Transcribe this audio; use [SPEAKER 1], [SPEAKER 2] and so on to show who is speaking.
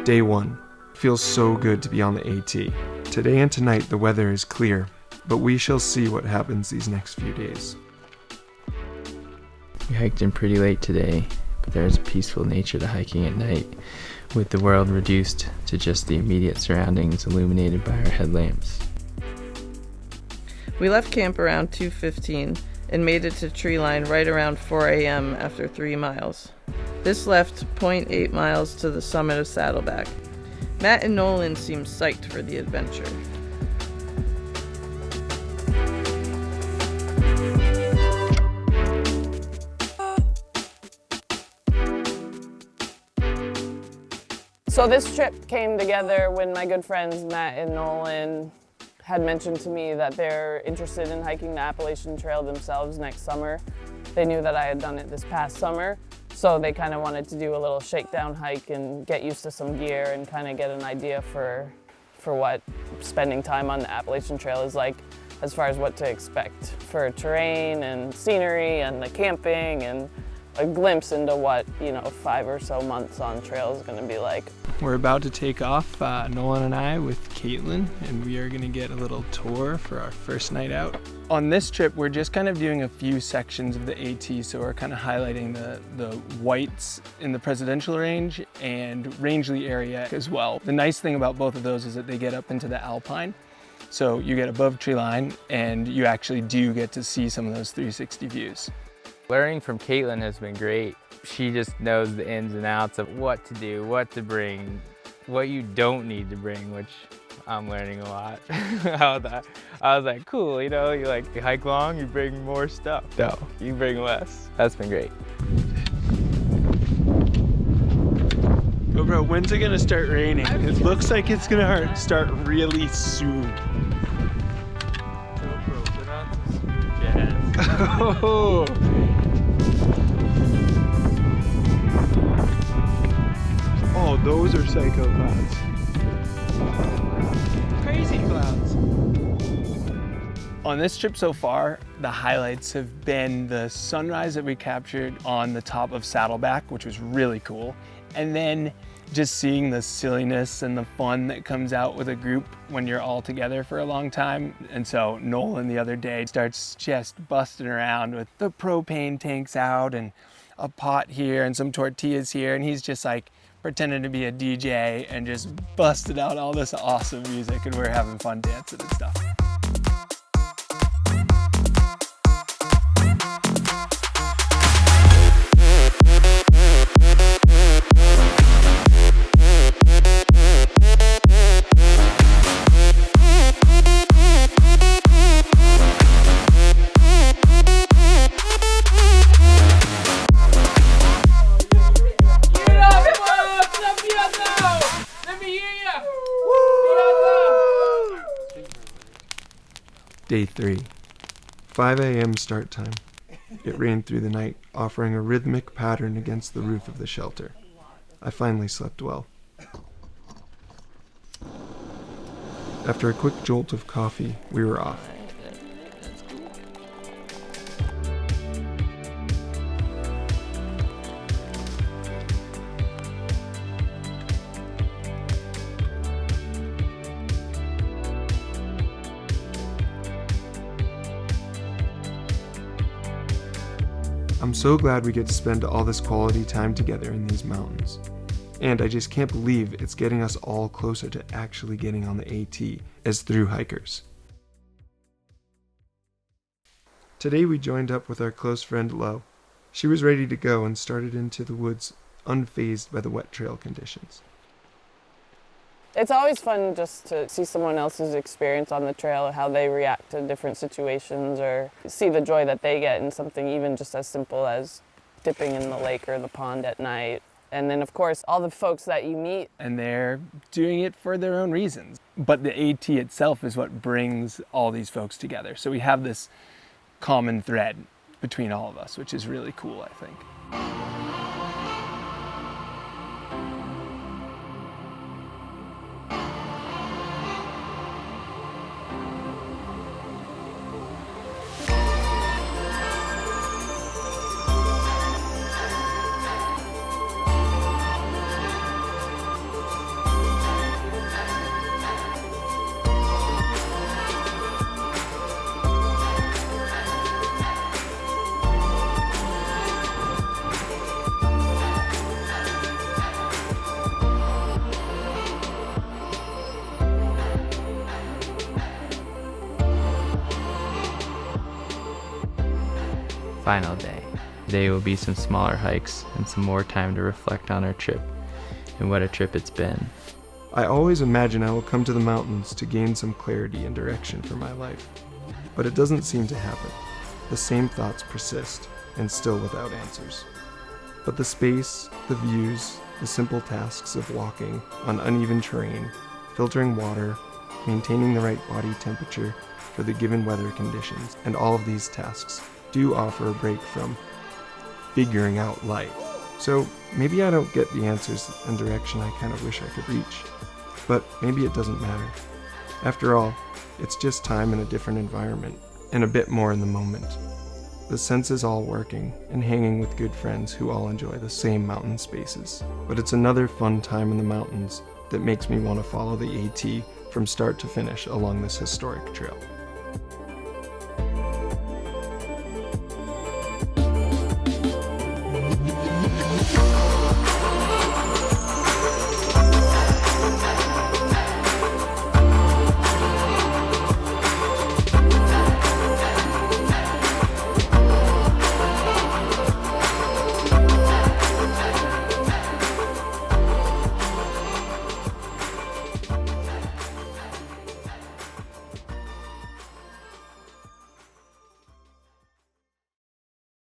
[SPEAKER 1] Day 1. Feels so good to be on the AT. Today and tonight the weather is clear, but we shall see what happens these next few days.
[SPEAKER 2] We hiked in pretty late today, but there is a peaceful nature to hiking at night, with the world reduced to just the immediate surroundings illuminated by our headlamps.
[SPEAKER 3] We left camp around 2:15 and made it to treeline right around 4 a.m. after 3 miles. This left 0.8 miles to the summit of Saddleback. Matt and Nolan seemed psyched for the adventure.
[SPEAKER 4] So this trip came together when my good friends Matt and Nolan had mentioned to me that they're interested in hiking the Appalachian Trail themselves next summer. They knew that I had done it this past summer, so they kind of wanted to do a little shakedown hike and get used to some gear and kind of get an idea for what spending time on the Appalachian Trail is like, as far as what to expect for terrain and scenery and the camping and a glimpse into what, 5 or so months on trail is going to be like.
[SPEAKER 5] We're about to take off, Nolan and I, with Caitlin, and we are going to get a little tour for our first night out. On this trip, we're just kind of doing a few sections of the AT, so we're kind of highlighting the whites in the Presidential Range and Rangeley area as well. The nice thing about both of those is that they get up into the Alpine, so you get above tree line, and you actually do get to see some of those 360 views.
[SPEAKER 2] Learning from Caitlin has been great. She just knows the ins and outs of what to do, what to bring, what you don't need to bring, which I'm learning a lot. I was like, cool, you hike long, you bring more stuff. No, you bring less. That's been great.
[SPEAKER 5] Oh bro, when's it gonna start raining? It looks like it's gonna start really soon.
[SPEAKER 2] GoPro, put on some smooth jazz.
[SPEAKER 5] Oh. Oh, those are psycho clouds. Crazy clouds. On this trip so far, the highlights have been the sunrise that we captured on the top of Saddleback, which was really cool. And then just seeing the silliness and the fun that comes out with a group when you're all together for a long time. And so Nolan the other day starts just busting around with the propane tanks out and a pot here and some tortillas here. And he's just like pretending to be a DJ and just busted out all this awesome music, and we're having fun dancing and stuff.
[SPEAKER 1] Day 3. 5 a.m. start time. It rained through the night, offering a rhythmic pattern against the roof of the shelter. I finally slept well. After a quick jolt of coffee, we were off. I'm so glad we get to spend all this quality time together in these mountains. And I just can't believe it's getting us all closer to actually getting on the AT as through hikers. Today we joined up with our close friend Lo. She was ready to go and started into the woods unfazed by the wet trail conditions.
[SPEAKER 4] It's always fun just to see someone else's experience on the trail, how they react to different situations, or see the joy that they get in something even just as simple as dipping in the lake or the pond at night. And then of course all the folks that you meet.
[SPEAKER 5] And they're doing it for their own reasons. But the AT itself is what brings all these folks together. So we have this common thread between all of us, which is really cool, I think.
[SPEAKER 2] final day. Today will be some smaller hikes and some more time to reflect on our trip and what a trip it's been.
[SPEAKER 1] I always imagine I will come to the mountains to gain some clarity and direction for my life, but it doesn't seem to happen. The same thoughts persist, and still without answers. But the space, the views, the simple tasks of walking on uneven terrain, filtering water, maintaining the right body temperature for the given weather conditions, and all of these tasks do offer a break from figuring out life. So maybe I don't get the answers and direction I kind of wish I could reach, but maybe it doesn't matter. After all, it's just time in a different environment, and a bit more in the moment. The senses all working and hanging with good friends who all enjoy the same mountain spaces. But it's another fun time in the mountains that makes me want to follow the AT from start to finish along this historic trail.